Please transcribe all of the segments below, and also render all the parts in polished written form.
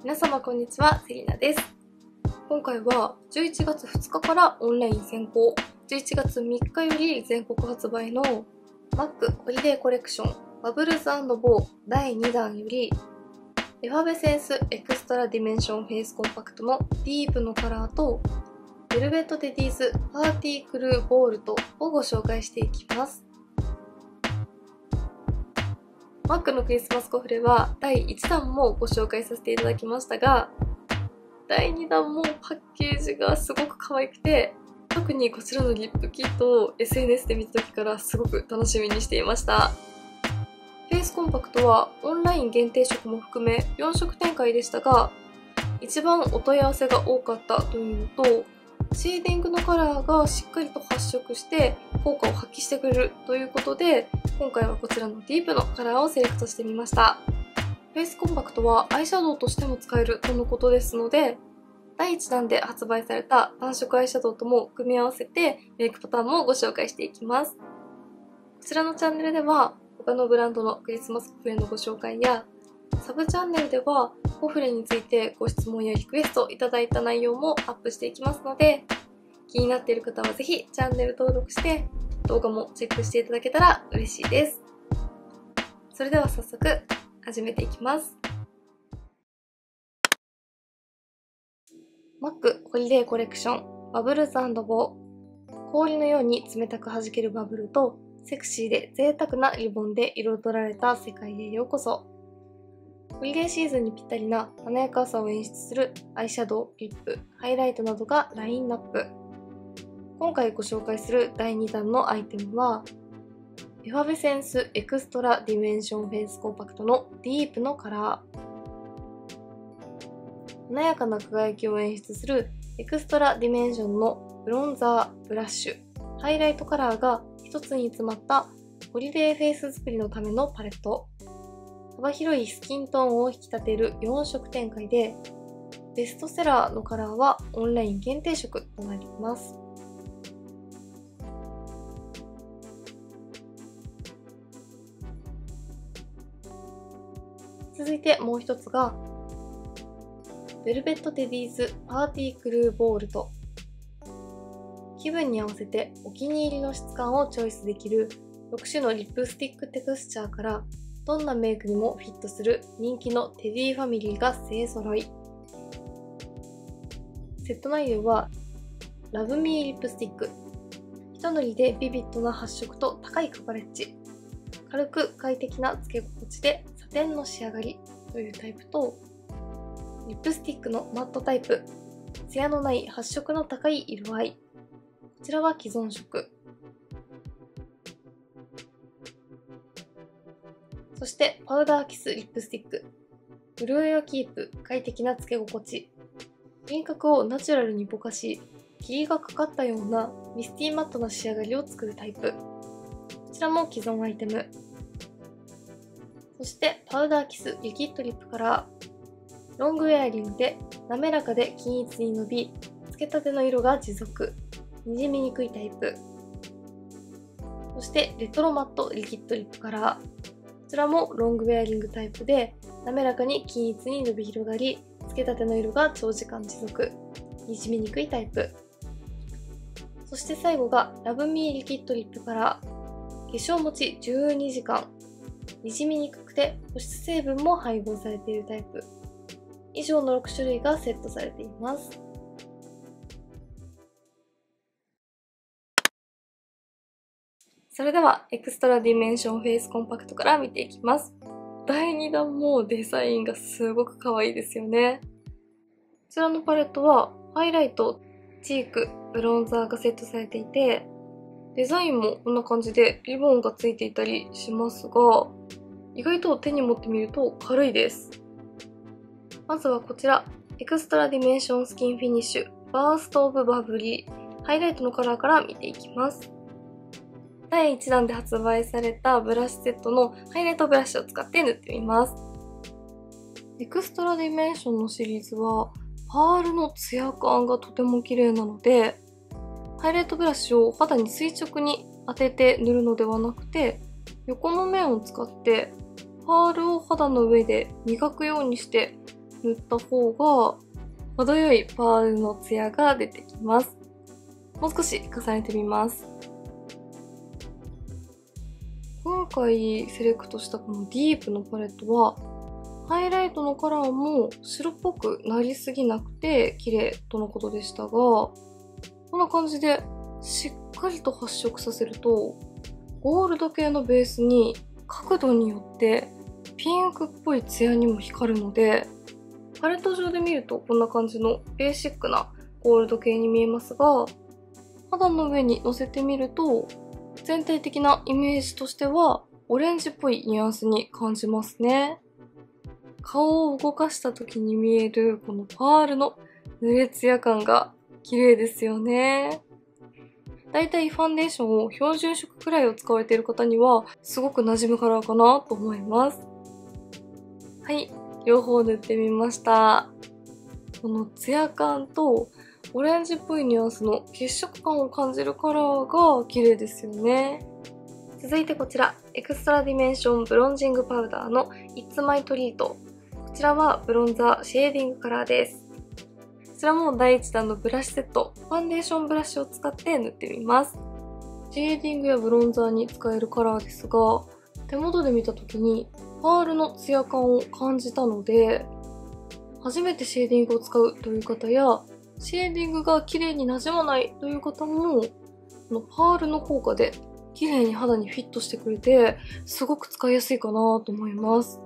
皆様こんにちは、セリナです。今回は11月2日からオンライン先行、11月3日より全国発売の MAC ホリデーコレクションバブルズ&ボー第2弾よりエファベセンスエクストラディメンションフェイスコンパクトのディープのカラーとベルベットテディーズパーティークルーボールトをご紹介していきます。MAC のクリスマスコフレは第1弾もご紹介させていただきましたが、第2弾もパッケージがすごく可愛くて、特にこちらのリップキットを SNS で見た時からすごく楽しみにしていました。フェイスコンパクトはオンライン限定色も含め4色展開でしたが、一番お問い合わせが多かったというのと、シェーディングのカラーがしっかりと発色して効果を発揮してくれるということで、今回はこちらのディープのカラーをセレクトしてみました。フェイスコンパクトはアイシャドウとしても使えるとのことですので、第1弾で発売された単色アイシャドウとも組み合わせてメイクパターンもご紹介していきます。こちらのチャンネルでは他のブランドのクリスマスコフレのご紹介や、サブチャンネルではコフレについてご質問やリクエストいただいた内容もアップしていきますので、気になっている方はぜひチャンネル登録して動画もチェックしていただけたら嬉しいです。それでは早速始めていきます。MAC ホリデーコレクションバブルズ&ボー。氷のように冷たく弾けるバブルとセクシーで贅沢なリボンで彩られた世界へようこそ。ホリデーシーズンにぴったりな華やかさを演出するアイシャドウ、リップ、ハイライトなどがラインナップ。今回ご紹介する第2弾のアイテムはエファベセンスエクストラディメンションフェイスコンパクトのディープのカラー。華やかな輝きを演出するエクストラディメンションのブロンザー、ブラッシュ、ハイライトカラーが一つに詰まったホリデーフェイス作りのためのパレット。幅広いスキントーンを引き立てる4色展開で、ベストセラーのカラーはオンライン限定色となります。続いてもう一つがベルベットテディーズパーティークルーボールト。気分に合わせてお気に入りの質感をチョイスできる6種のリップスティックテクスチャーからどんなメイクにもフィットする人気のテディファミリーが勢揃い。セット内容はラブミーリップスティック。一塗りでビビッドな発色と高いカバレッジ。軽く快適なつけ心地でサテンの仕上がりというタイプと、リップスティックのマットタイプ。ツヤのない発色の高い色合い。こちらは既存色。そしてパウダーキスリップスティック。潤いをキープ、快適なつけ心地。輪郭をナチュラルにぼかし、霧がかかったようなミスティーマットな仕上がりを作るタイプ。こちらも既存アイテム。そしてパウダーキスリキッドリップカラー。ロングウェアリングで滑らかで均一に伸び、つけたての色が持続。にじみにくいタイプ。そしてレトロマットリキッドリップカラー。こちらもロングウェアリングタイプで滑らかに均一に伸び広がり、つけたての色が長時間持続。にじみにくいタイプ。そして最後がラブミーリキッドリップカラー。化粧持ち12時間。にじみにくくて保湿成分も配合されているタイプ。以上の6種類がセットされています。それではエクストラディメンションフェイスコンパクトから見ていきます。第2弾もデザインがすごく可愛いですよね。こちらのパレットはハイライト、チーク、ブロンザーがセットされていて、デザインもこんな感じでリボンがついていたりしますが、意外と手に持ってみると軽いです。まずはこちら、エクストラディメンションスキンフィニッシュバーストオブバブリーハイライトのカラーから見ていきます。第1弾で発売されたブラシセットのハイライトブラシを使って塗ってみます。エクストラディメンションのシリーズはパールのツヤ感がとても綺麗なので、ハイライトブラシを肌に垂直に当てて塗るのではなくて、横の面を使ってパールを肌の上で磨くようにして塗った方が程よいパールのツヤが出てきます。もう少し重ねてみます。今回セレクトしたこのディープのパレットはハイライトのカラーも白っぽくなりすぎなくて綺麗とのことでしたが、こんな感じでしっかりと発色させるとゴールド系のベースに角度によってピンクっぽいツヤにも光るので、パレット上で見るとこんな感じのベーシックなゴールド系に見えますが、肌の上にのせてみると全体的なイメージとしてはオレンジっぽいニュアンスに感じますね。顔を動かした時に見えるこのパールの濡れツヤ感が綺麗ですよね。だいたいファンデーションを標準色くらいを使われている方にはすごく馴染むカラーかなと思います。はい、両方塗ってみました。このツヤ感とオレンジっぽいニュアンスの血色感を感じるカラーが綺麗ですよね。続いてこちら、エクストラディメンションブロンジングパウダーの It's My Treat。こちらはブロンザーシェーディングカラーです。こちらも第1弾のブラシセット、ファンデーションブラシを使って塗ってみます。シェーディングやブロンザーに使えるカラーですが、手元で見た時にパールのツヤ感を感じたので、初めてシェーディングを使うという方や、シェーディングが綺麗に馴染まないという方も、このパールの効果で綺麗に肌にフィットしてくれて、すごく使いやすいかなと思います。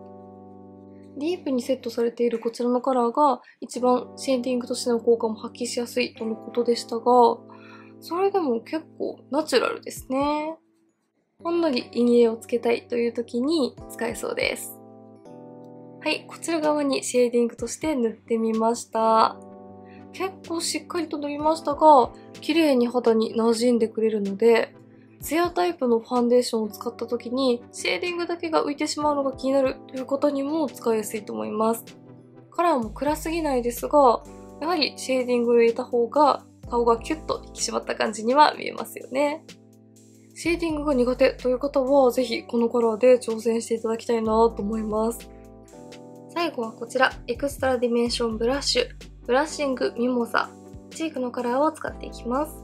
ディープにセットされているこちらのカラーが一番シェーディングとしての効果も発揮しやすいとのことでしたが、それでも結構ナチュラルですね。ほんのり陰影をつけたいという時に使えそうです。はい、こちら側にシェーディングとして塗ってみました。結構しっかりと塗りましたが、綺麗に肌に馴染んでくれるので、ツヤタイプのファンデーションを使った時にシェーディングだけが浮いてしまうのが気になるという方にも使いやすいと思います。カラーも暗すぎないですが、やはりシェーディングを入れた方が顔がキュッと引き締まった感じには見えますよね。シェーディングが苦手という方はぜひこのカラーで挑戦していただきたいなと思います。最後はこちら、エクストラディメンションブラッシュ、ブラッシングミモザ、チークのカラーを使っていきます。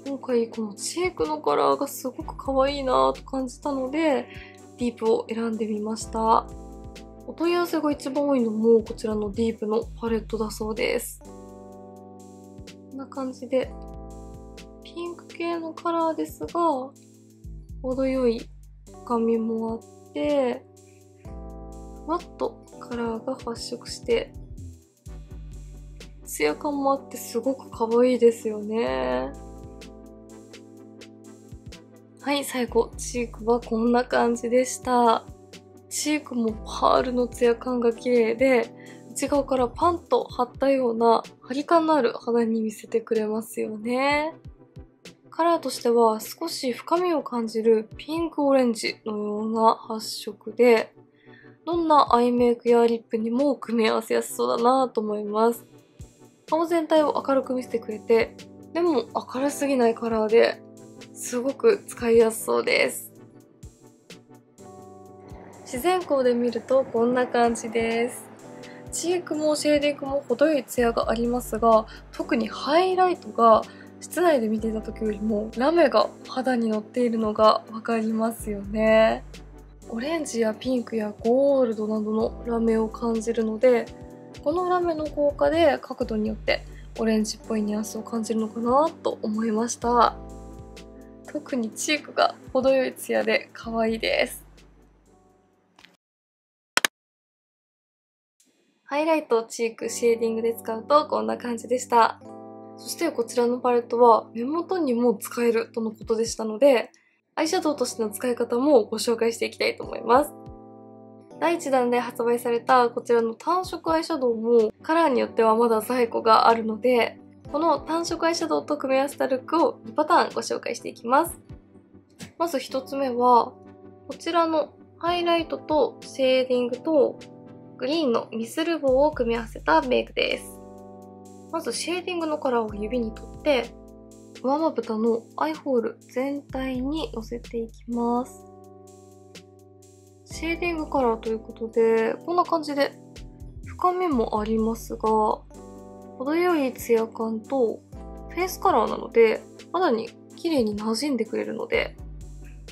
今回このチークのカラーがすごく可愛いなと感じたので、ディープを選んでみました。お問い合わせが一番多いのもこちらのディープのパレットだそうです。こんな感じで、ピンク系のカラーですが、程よい深みもあって、ふわっとカラーが発色して、ツヤ感もあってすごく可愛いですよね。はい、最後、チークはこんな感じでした。チークもパールのツヤ感が綺麗で、内側からパンと張ったような張り感のある肌に見せてくれますよね。カラーとしては少し深みを感じるピンクオレンジのような発色で、どんなアイメイクやリップにも組み合わせやすそうだなと思います。顔全体を明るく見せてくれて、でも明るすぎないカラーですごく使いやすそうです。自然光で見るとこんな感じです。チークもシェーディングも程よいツヤがありますが、特にハイライトが室内で見ていた時よりもラメが肌に乗っているのがわかりますよね。オレンジやピンクやゴールドなどのラメを感じるので、このラメの効果で角度によってオレンジっぽいニュアンスを感じるのかなと思いました。特にチークが程よいツヤで可愛いです。ハイライト、チーク、シェーディングで使うとこんな感じでした。そしてこちらのパレットは目元にも使えるとのことでしたので、アイシャドウとしての使い方もご紹介していきたいと思います。第1弾で発売されたこちらの単色アイシャドウもカラーによってはまだ在庫があるので、この単色アイシャドウと組み合わせたルックを2パターンご紹介していきます。まず1つ目は、こちらのハイライトとシェーディングとグリーンのミスル棒を組み合わせたメイクです。まずシェーディングのカラーを指に取って、上まぶたのアイホール全体にのせていきます。シェーディングカラーということで、こんな感じで深深みもありますが、程よいツヤ感とフェイスカラーなので肌に綺麗に馴染んでくれるので、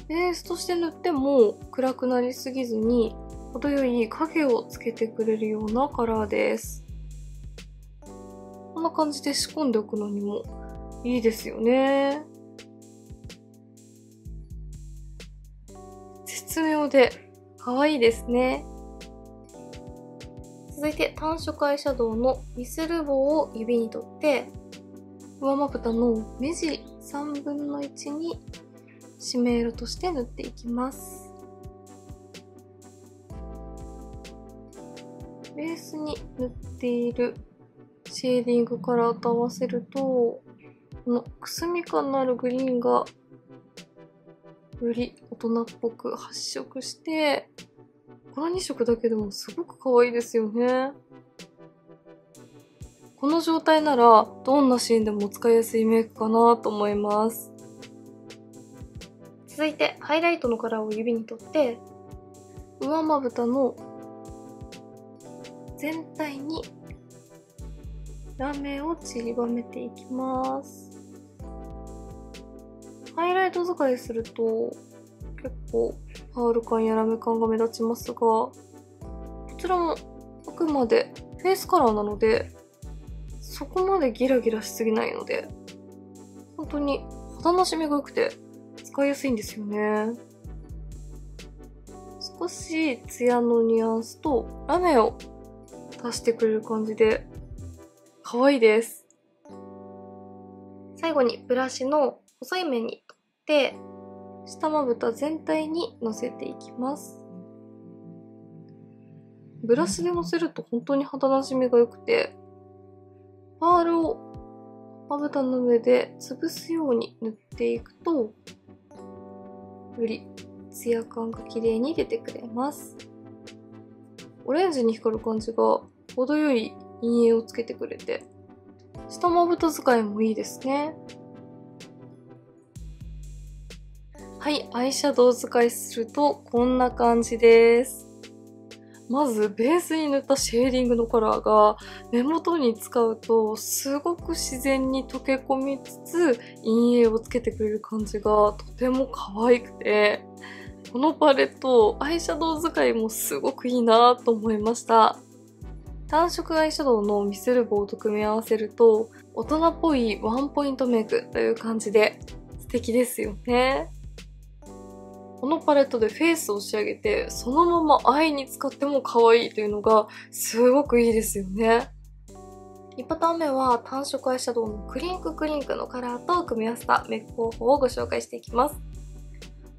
ベースとして塗っても暗くなりすぎずに程よい影をつけてくれるようなカラーです。こんな感じで仕込んでおくのにもいいですよね。絶妙で可愛いですね。続いて単色アイシャドウのミスルボーを指に取って、上まぶたの目地3分の1に締め色として塗っていきます。ベースに塗っているシェーディングカラーと合わせると、このくすみ感のあるグリーンがより大人っぽく発色して、この2色だけでもすごく可愛いですよね。この状態ならどんなシーンでも使いやすいメイクかなと思います。続いてハイライトのカラーを指に取って、上まぶたの全体にラメを散りばめていきます。ハイライト使いすると結構パール感やラメ感が目立ちますが、こちらもあくまでフェイスカラーなのでそこまでギラギラしすぎないので、本当に肌なじみが良くて使いやすいんですよね。少しツヤのニュアンスとラメを足してくれる感じで可愛いです。最後にブラシの細い面に取って下まぶた全体にのせていきます。ブラシでのせると本当に肌なじみが良くて、パールをまぶたの上で潰すように塗っていくと、よりツヤ感が綺麗に出てくれます。オレンジに光る感じが程よい陰影をつけてくれて、下まぶた使いもいいですね。はい、アイシャドウ使いするとこんな感じです。まずベースに塗ったシェーディングのカラーが目元に使うとすごく自然に溶け込みつつ陰影をつけてくれる感じがとても可愛くて、このパレットアイシャドウ使いもすごくいいなと思いました。単色アイシャドウのミスルボーと組み合わせると大人っぽいワンポイントメイクという感じで素敵ですよね。このパレットでフェイスを仕上げてそのままアイに使っても可愛いというのがすごくいいですよね。2パターン目は単色アイシャドウのクリンクのカラーと組み合わせたメイク方法をご紹介していきます。こ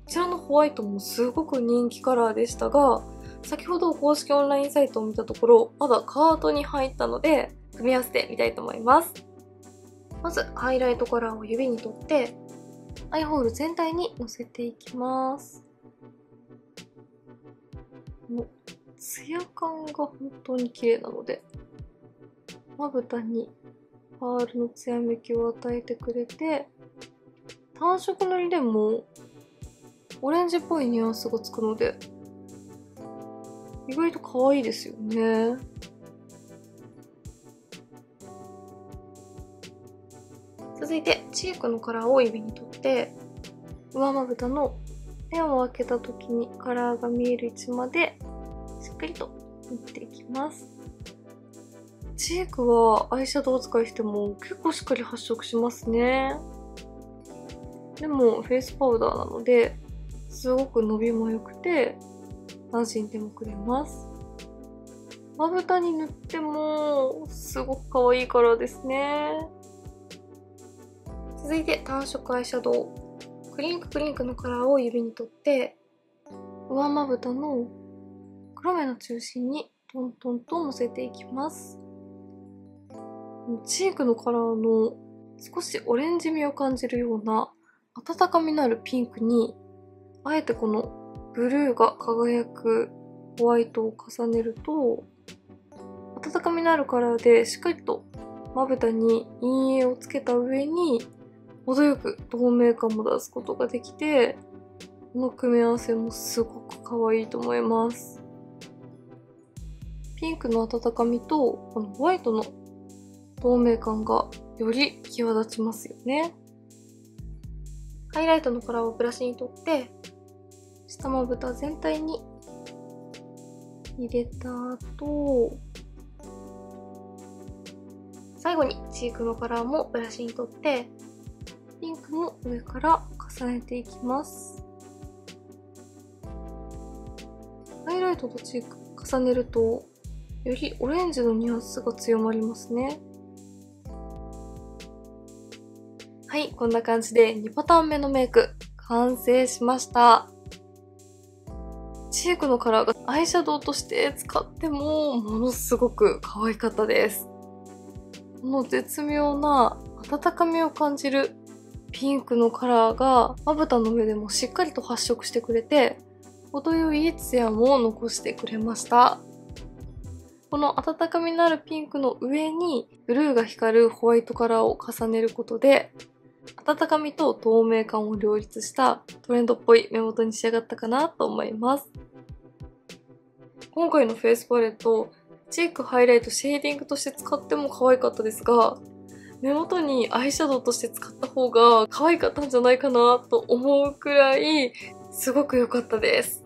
ちらのホワイトもすごく人気カラーでしたが、先ほど公式オンラインサイトを見たところまだカートに入ったので組み合わせてみたいと思います。まずハイライトカラーを指に取ってアイホール全体にのせていきます。ツヤ感が本当に綺麗なので、まぶたにパールのツヤめきを与えてくれて、単色塗りでもオレンジっぽいニュアンスがつくので意外と可愛いですよね。続いてチークのカラーを指に取って上まぶたの目を開けた時にカラーが見える位置までしっかりと塗っていきます。チークはアイシャドウ使いしても結構しっかり発色しますね。でもフェイスパウダーなのですごく伸びも良くて馴染んでもくれます。まぶたに塗ってもすごく可愛いカラーですね。続いて単色アイシャドウクリンクのカラーを指に取って上まぶたの黒目の中心にトントンとのせていきます。チークのカラーの少しオレンジ味を感じるような温かみのあるピンクにあえてこのブルーが輝くホワイトを重ねると温かみのあるカラーでしっかりとまぶたに陰影をつけた上に程よく透明感も出すことができて、この組み合わせもすごく可愛いと思います。ピンクの温かみとこのホワイトの透明感がより際立ちますよね。ハイライトのカラーをブラシに取って下まぶた全体に入れた後、最後にチークのカラーもブラシに取ってピンクも上から重ねていきます。ハイライトとチーク重ねるとよりオレンジのニュアンスが強まりますね。はい、こんな感じで2パターン目のメイク完成しました。チークのカラーがアイシャドウとして使ってもものすごく可愛かったです。この絶妙な温かみを感じるピンクのカラーがまぶたの上でもしっかりと発色してくれて、程よいツヤも残してくれました。この温かみのあるピンクの上にブルーが光るホワイトカラーを重ねることで、温かみと透明感を両立したトレンドっぽい目元に仕上がったかなと思います。今回のフェイスパレット、チーク、ハイライト、シェーディングとして使っても可愛かったですが、目元にアイシャドウとして使った方が可愛かったんじゃないかなと思うくらいすごく良かったです。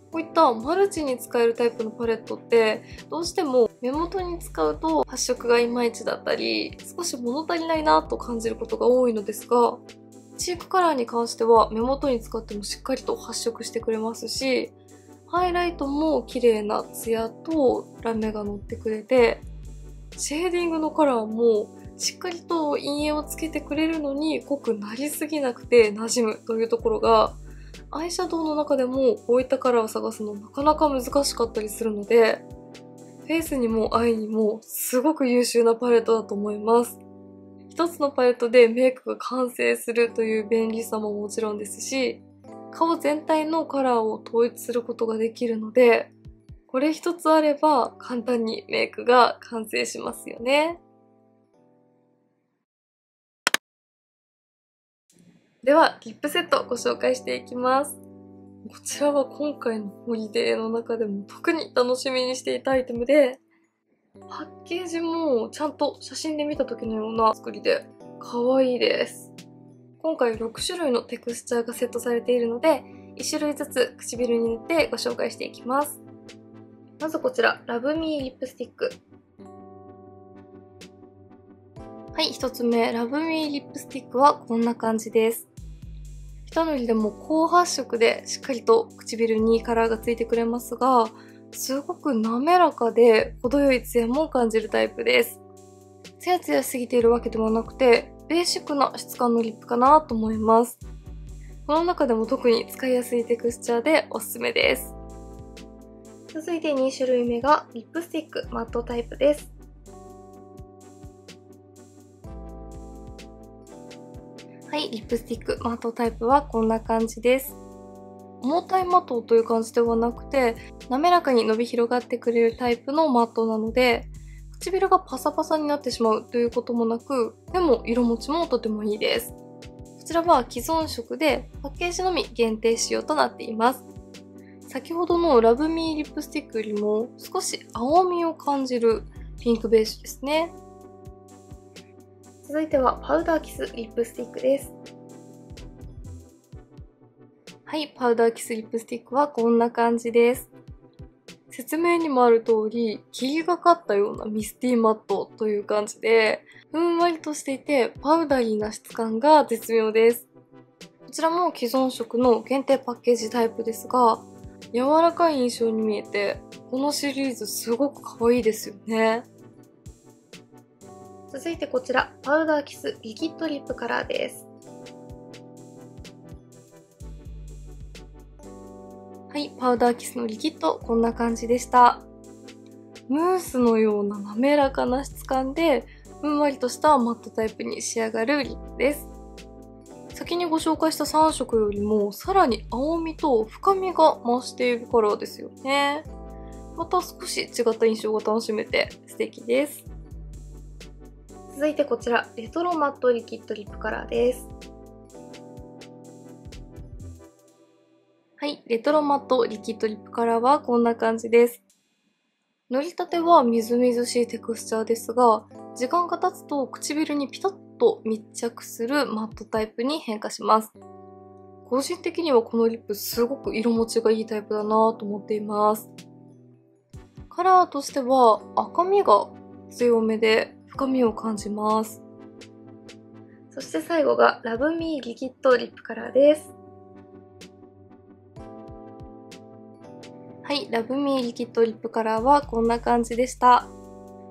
こういったマルチに使えるタイプのパレットってどうしても目元に使うと発色がいまいちだったり少し物足りないなと感じることが多いのですが、チークカラーに関しては目元に使ってもしっかりと発色してくれますし、ハイライトも綺麗なツヤとラメが乗ってくれて、シェーディングのカラーもしっかりと陰影をつけてくれるのに濃くなりすぎなくて馴染むというところが、アイシャドウの中でもこういったカラーを探すのなかなか難しかったりするので、フェイスにもアイにもすごく優秀なパレットだと思います。一つのパレットでメイクが完成するという便利さももちろんですし、顔全体のカラーを統一することができるので、これ一つあれば簡単にメイクが完成しますよね。では、リップセットご紹介していきます。こちらは今回のホリデーの中でも特に楽しみにしていたアイテムで、パッケージもちゃんと写真で見た時のような作りで可愛いです。今回6種類のテクスチャーがセットされているので、1種類ずつ唇に塗ってご紹介していきます。まずこちら、ラブミーリップスティック。はい、1つ目、ラブミーリップスティックはこんな感じです。下塗りでも高発色でしっかりと唇にカラーがついてくれますが、すごく滑らかで程よいツヤも感じるタイプです。ツヤツヤしすぎているわけではなくて、ベーシックな質感のリップかなと思います。この中でも特に使いやすいテクスチャーでおすすめです。続いて2種類目がリップスティックマットタイプです。はい、リップスティックマットタイプはこんな感じです。重たいマットという感じではなくて、滑らかに伸び広がってくれるタイプのマットなので、唇がパサパサになってしまうということもなく、でも色持ちもとてもいいです。こちらは既存色でパッケージのみ限定仕様となっています。先ほどのラブミーリップスティックよりも少し青みを感じるピンクベージュですね。続いてはパウダーキスリップスティックです。はい、パウダーキスリップスティックはこんな感じです。説明にもある通り、霧がかったようなミスティーマットという感じで、ふんわりとしていてパウダリーな質感が絶妙です。こちらも既存色の限定パッケージタイプですが、柔らかい印象に見えて、このシリーズすごく可愛いですよね。続いてこちら、パウダーキスリキッドリップカラーです。はい、パウダーキスのリキッド、こんな感じでした。ムースのような滑らかな質感で、ふんわりとしたマットタイプに仕上がるリップです。先にご紹介した3色よりも、さらに青みと深みが増しているカラーですよね。また少し違った印象が楽しめて素敵です。続いてこちら、レトロマットリキッドリップカラーです。はい、レトロマットリキッドリップカラーはこんな感じです。塗りたてはみずみずしいテクスチャーですが、時間が経つと唇にピタッと密着するマットタイプに変化します。個人的にはこのリップすごく色持ちがいいタイプだなと思っています。カラーとしては赤みが強めで深みを感じます。そして最後がラブミーリキッドリップカラーです。はい、ラブミーリキッドリップカラーはこんな感じでした。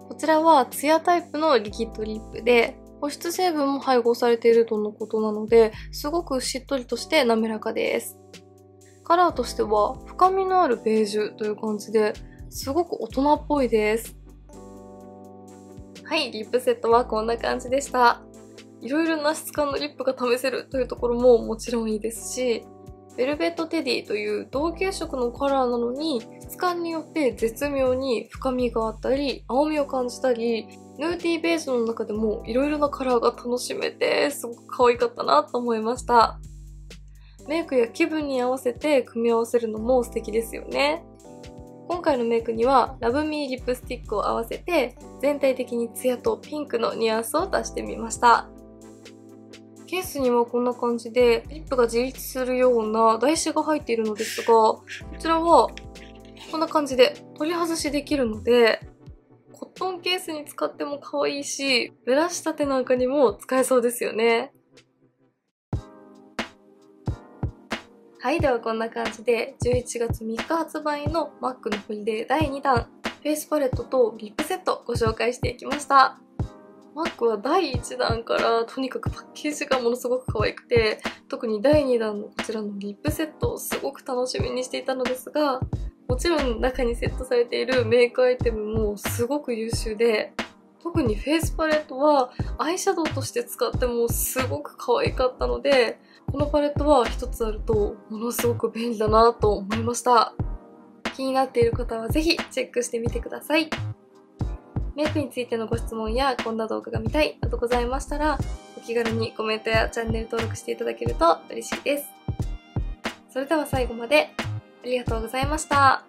こちらはツヤタイプのリキッドリップで、保湿成分も配合されているとのことなので、すごくしっとりとして滑らかです。カラーとしては深みのあるベージュという感じで、すごく大人っぽいです。はい、リップセットはこんな感じでした。いろいろな質感のリップが試せるというところももちろんいいですし、ベルベットテディという同系色のカラーなのに、質感によって絶妙に深みがあったり、青みを感じたり、ヌーディーベージュの中でもいろいろなカラーが楽しめて、すごく可愛かったなと思いました。メイクや気分に合わせて組み合わせるのも素敵ですよね。今回のメイクにはラブミーリップスティックを合わせて、全体的にツヤとピンクのニュアンスを出してみました。ケースにはこんな感じでリップが自立するような台紙が入っているのですが、こちらはこんな感じで取り外しできるので、コットンケースに使っても可愛いし、ブラシ立てなんかにも使えそうですよね。はい、ではこんな感じで11月3日発売の MAC のホリデー第2弾フェイスパレットとリップセットご紹介していきました。MAC は第1弾からとにかくパッケージがものすごく可愛くて、特に第2弾のこちらのリップセットをすごく楽しみにしていたのですが、もちろん中にセットされているメイクアイテムもすごく優秀で、特にフェイスパレットはアイシャドウとして使ってもすごく可愛かったので、このパレットは一つあるとものすごく便利だなと思いました。気になっている方はぜひチェックしてみてください。メイクについてのご質問やこんな動画が見たいなどございましたら、お気軽にコメントやチャンネル登録していただけると嬉しいです。それでは最後までありがとうございました。